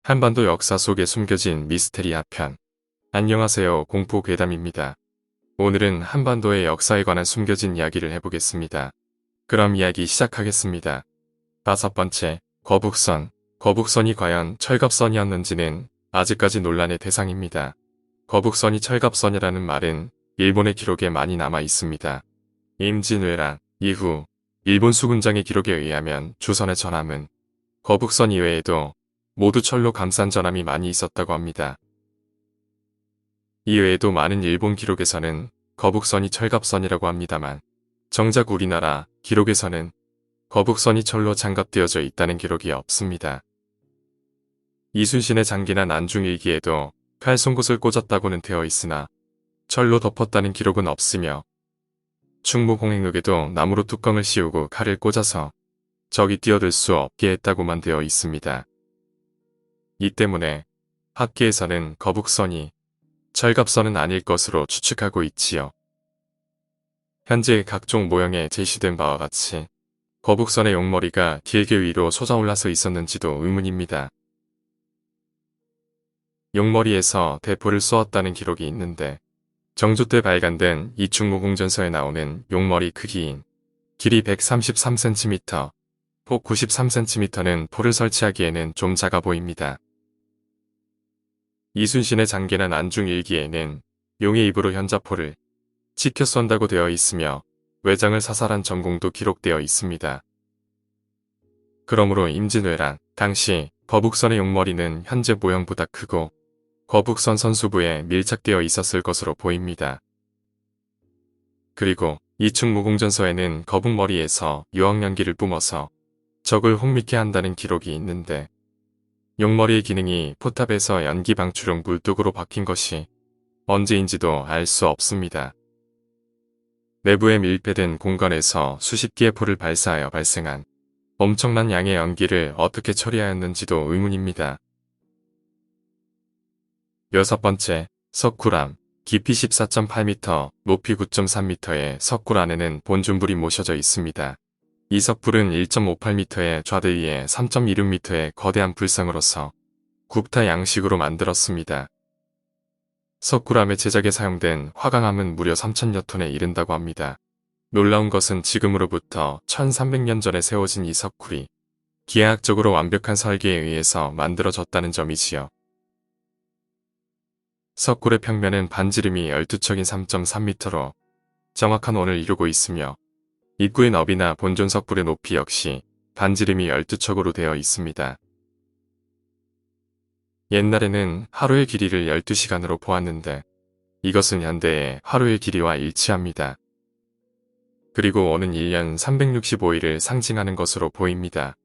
한반도 역사 속에 숨겨진 미스테리 편. 안녕하세요, 공포괴담입니다. 오늘은 한반도의 역사에 관한 숨겨진 이야기를 해보겠습니다. 그럼 이야기 시작하겠습니다. 5번째, 거북선. 거북선이 과연 철갑선이었는지는 아직까지 논란의 대상입니다. 거북선이 철갑선이라는 말은 일본의 기록에 많이 남아 있습니다. 임진왜란 이후 일본 수군장의 기록에 의하면 조선의 전함은 거북선 이외에도 모두 철로 감싼 전함이 많이 있었다고 합니다. 이외에도 많은 일본 기록에서는 거북선이 철갑선이라고 합니다만 정작 우리나라 기록에서는 거북선이 철로 장갑되어져 있다는 기록이 없습니다. 이순신의 장기나 난중일기에도 칼 송곳을 꽂았다고는 되어 있으나 철로 덮었다는 기록은 없으며 충무공행록에도 나무로 뚜껑을 씌우고 칼을 꽂아서 적이 뛰어들 수 없게 했다고만 되어 있습니다. 이 때문에 학계에서는 거북선이 철갑선은 아닐 것으로 추측하고 있지요. 현재 각종 모형에 제시된 바와 같이 거북선의 용머리가 길게 위로 솟아올라서 있었는지도 의문입니다. 용머리에서 대포를 쏘았다는 기록이 있는데 정조 때 발간된 이충무공전서에 나오는 용머리 크기인 길이 133cm, 폭 93cm는 포를 설치하기에는 좀 작아 보입니다. 이순신의 장기나 난중일기에는 용의 입으로 현자포를 치켜 쏜다고 되어 있으며 외장을 사살한 전공도 기록되어 있습니다. 그러므로 임진왜란 당시 거북선의 용머리는 현재 모형보다 크고 거북선 선수부에 밀착되어 있었을 것으로 보입니다. 그리고 이충무공전서에는 거북머리에서 유황연기를 뿜어서 적을 혹미케 한다는 기록이 있는데 용머리의 기능이 포탑에서 연기 방출용 물뚝으로 바뀐 것이 언제인지도 알 수 없습니다. 내부에 밀폐된 공간에서 수십 개의 포를 발사하여 발생한 엄청난 양의 연기를 어떻게 처리하였는지도 의문입니다. 6번째, 석굴암. 깊이 14.8m, 높이 9.3m의 석굴 안에는 본준불이 모셔져 있습니다. 이 석불은 1.58m의 좌대 위에 3.26m의 거대한 불상으로서 굽타 양식으로 만들었습니다. 석굴암의 제작에 사용된 화강암은 무려 3,000여 톤에 이른다고 합니다. 놀라운 것은 지금으로부터 1300년 전에 세워진 이 석굴이 기하학적으로 완벽한 설계에 의해서 만들어졌다는 점이지요. 석굴의 평면은 반지름이 12척인 3.3m로 정확한 원을 이루고 있으며 입구의 너비나 본존 석굴의 높이 역시 반지름이 12척으로 되어 있습니다. 옛날에는 하루의 길이를 12시간으로 보았는데 이것은 현대의 하루의 길이와 일치합니다. 그리고 오는 1년 365일을 상징하는 것으로 보입니다.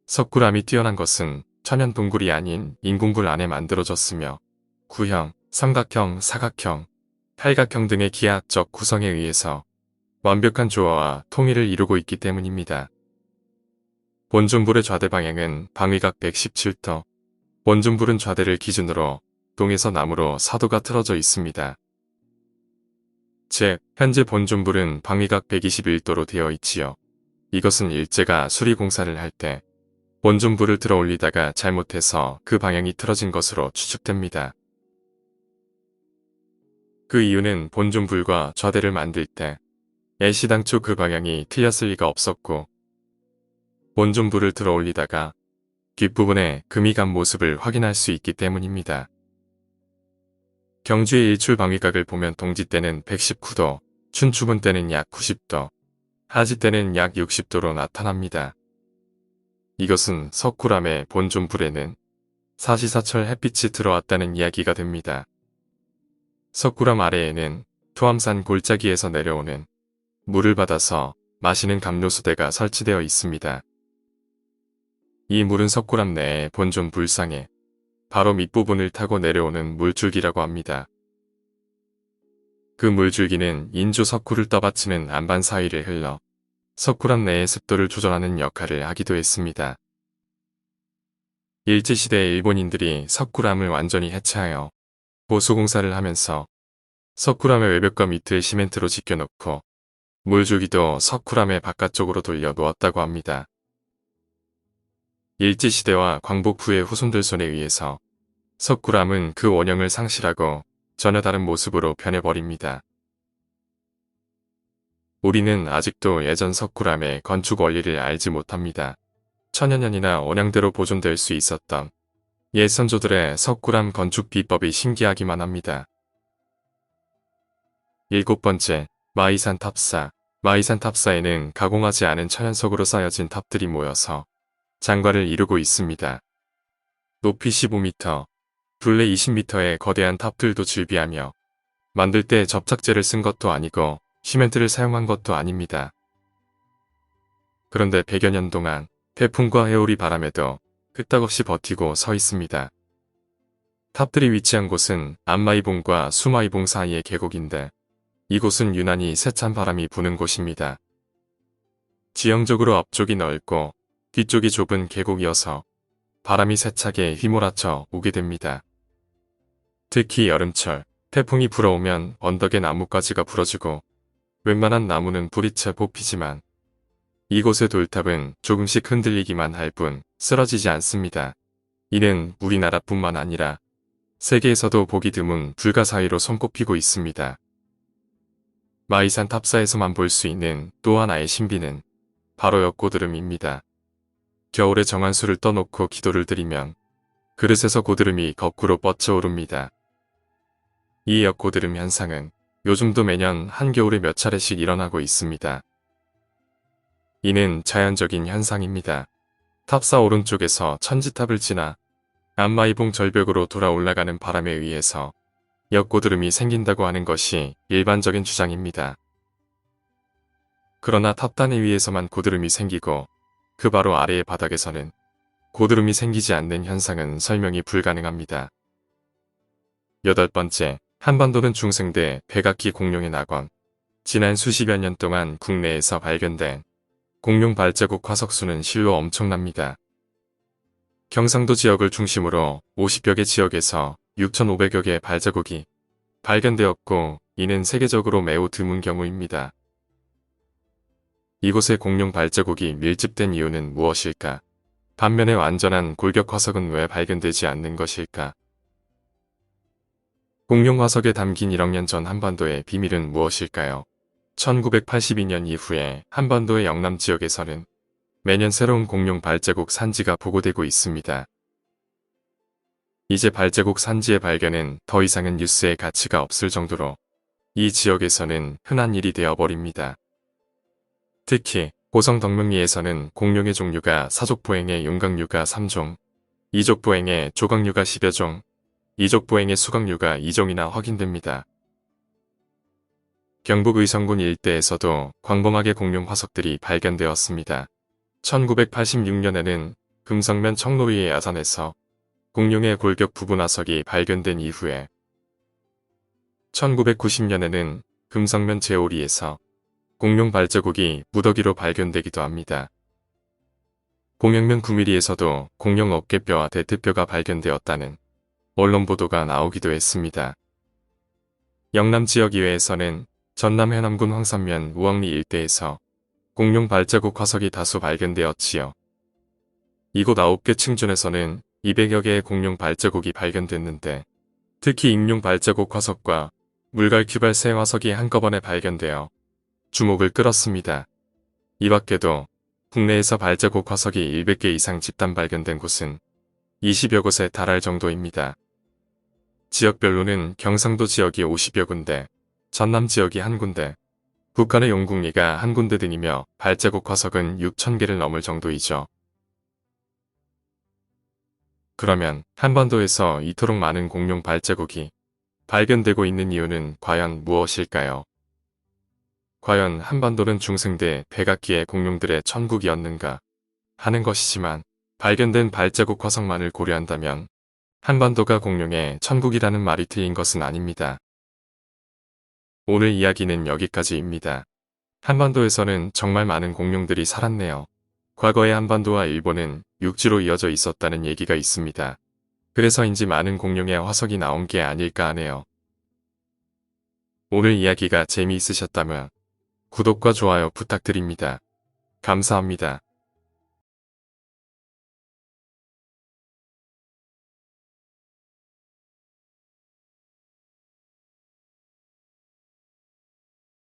석굴암이 뛰어난 것은 천연 동굴이 아닌 인공굴 안에 만들어졌으며 구형, 삼각형, 사각형, 팔각형 등의 기하학적 구성에 의해서 완벽한 조화와 통일을 이루고 있기 때문입니다. 본존불의 좌대 방향은 방위각 117도, 본존불은 좌대를 기준으로 동에서 남으로 사도가 틀어져 있습니다. 즉, 현재 본존불은 방위각 121도로 되어 있지요. 이것은 일제가 수리공사를 할 때 본존불을 들어 올리다가 잘못해서 그 방향이 틀어진 것으로 추측됩니다. 그 이유는 본존불과 좌대를 만들 때 애시당초 그 방향이 틀렸을 리가 없었고 본존불을 들어 올리다가 뒷부분에 금이 간 모습을 확인할 수 있기 때문입니다. 경주의 일출 방위각을 보면 동지 때는 119도, 춘추분 때는 약 90도, 하지 때는 약 60도로 나타납니다. 이것은 석굴암의 본존불에는 사시사철 햇빛이 들어왔다는 이야기가 됩니다. 석굴암 아래에는 투암산 골짜기에서 내려오는 물을 받아서 마시는 감로수대가 설치되어 있습니다. 이 물은 석굴암 내의 본존 불상에 바로 밑부분을 타고 내려오는 물줄기라고 합니다. 그 물줄기는 인조 석굴을 떠받치는 안반 사이를 흘러 석굴암 내의 습도를 조절하는 역할을 하기도 했습니다. 일제시대의 일본인들이 석굴암을 완전히 해체하여 보수공사를 하면서 석굴암의 외벽과 밑을 시멘트로 지켜놓고 물줄기도 석굴암의 바깥쪽으로 돌려 놓았다고 합니다. 일제시대와 광복 후의 후손들 손에 의해서 석굴암은 그 원형을 상실하고 전혀 다른 모습으로 변해버립니다. 우리는 아직도 예전 석굴암의 건축 원리를 알지 못합니다. 천여 년이나 원형대로 보존될 수 있었던 옛 선조들의 석굴암 건축 비법이 신기하기만 합니다. 7번째, 마이산 탑사. 마이산 탑사에는 가공하지 않은 천연석으로 쌓여진 탑들이 모여서 장관을 이루고 있습니다. 높이 15m, 둘레 20m의 거대한 탑들도 즐비하며 만들 때 접착제를 쓴 것도 아니고 시멘트를 사용한 것도 아닙니다. 그런데 100여 년 동안 태풍과 해오리 바람에도 끄떡없이 버티고 서 있습니다. 탑들이 위치한 곳은 안마이봉과 수마이봉 사이의 계곡인데 이곳은 유난히 세찬 바람이 부는 곳입니다. 지형적으로 앞쪽이 넓고 뒤쪽이 좁은 계곡이어서 바람이 세차게 휘몰아쳐 오게 됩니다. 특히 여름철 태풍이 불어오면 언덕의 나뭇가지가 부러지고 웬만한 나무는 뿌리채 뽑히지만 이곳의 돌탑은 조금씩 흔들리기만 할 뿐 쓰러지지 않습니다. 이는 우리나라뿐만 아니라 세계에서도 보기 드문 불가사의로 손꼽히고 있습니다. 마이산 탑사에서만 볼 수 있는 또 하나의 신비는 바로 엿고드름입니다. 겨울에 정한수를 떠놓고 기도를 드리면 그릇에서 고드름이 거꾸로 뻗쳐오릅니다. 이 엿고드름 현상은 요즘도 매년 한겨울에 몇 차례씩 일어나고 있습니다. 이는 자연적인 현상입니다. 탑사 오른쪽에서 천지탑을 지나 안마이봉 절벽으로 돌아 올라가는 바람에 의해서 엿고드름이 생긴다고 하는 것이 일반적인 주장입니다. 그러나 탑단에 의해서만 고드름이 생기고 그 바로 아래의 바닥에서는 고드름이 생기지 않는 현상은 설명이 불가능합니다. 8번째, 한반도는 중생대 백악기 공룡의 낙원. 지난 수십여 년 동안 국내에서 발견된 공룡 발자국 화석수는 실로 엄청납니다. 경상도 지역을 중심으로 50여 개 지역에서 6,500여 개의 발자국이 발견되었고 이는 세계적으로 매우 드문 경우입니다. 이곳에 공룡 발자국이 밀집된 이유는 무엇일까? 반면에 완전한 골격 화석은 왜 발견되지 않는 것일까? 공룡 화석에 담긴 1억 년 전 한반도의 비밀은 무엇일까요? 1982년 이후에 한반도의 영남 지역에서는 매년 새로운 공룡 발자국 산지가 보고되고 있습니다. 이제 발자국 산지의 발견은 더 이상은 뉴스의 가치가 없을 정도로 이 지역에서는 흔한 일이 되어버립니다. 특히 고성 덕명리에서는 공룡의 종류가 사족보행의 용각류가 3종, 이족보행의 조각류가 10여 종, 이족보행의 수각류가 2종이나 확인됩니다. 경북 의성군 일대에서도 광범하게 공룡 화석들이 발견되었습니다. 1986년에는 금성면 청로위의 야산에서 공룡의 골격 부분 화석이 발견된 이후에 1990년에는 금성면 제오리에서 공룡 발자국이 무더기로 발견되기도 합니다. 공양면 9mm에서도 공룡 어깨뼈와 대퇴뼈가 발견되었다는 언론 보도가 나오기도 했습니다. 영남 지역 이외에서는 전남 해남군 황산면 우왕리 일대에서 공룡 발자국 화석이 다수 발견되었지요. 이곳 9개 층준에서는 200여 개의 공룡 발자국이 발견됐는데 특히 익룡 발자국 화석과 물갈퀴발새 화석이 한꺼번에 발견되어 주목을 끌었습니다. 이 밖에도 국내에서 발자국 화석이 100개 이상 집단 발견된 곳은 20여 곳에 달할 정도입니다. 지역별로는 경상도 지역이 50여 군데, 전남 지역이 1군데, 북한의 용궁리가 1군데 등이며 발자국 화석은 6,000개를 넘을 정도이죠. 그러면 한반도에서 이토록 많은 공룡 발자국이 발견되고 있는 이유는 과연 무엇일까요? 과연 한반도는 중생대 백악기의 공룡들의 천국이었는가 하는 것이지만 발견된 발자국 화석만을 고려한다면 한반도가 공룡의 천국이라는 말이 틀린 것은 아닙니다. 오늘 이야기는 여기까지입니다. 한반도에서는 정말 많은 공룡들이 살았네요. 과거의 한반도와 일본은 육지로 이어져 있었다는 얘기가 있습니다. 그래서인지 많은 공룡의 화석이 나온 게 아닐까 하네요. 오늘 이야기가 재미있으셨다면 구독과 좋아요 부탁드립니다. 감사합니다.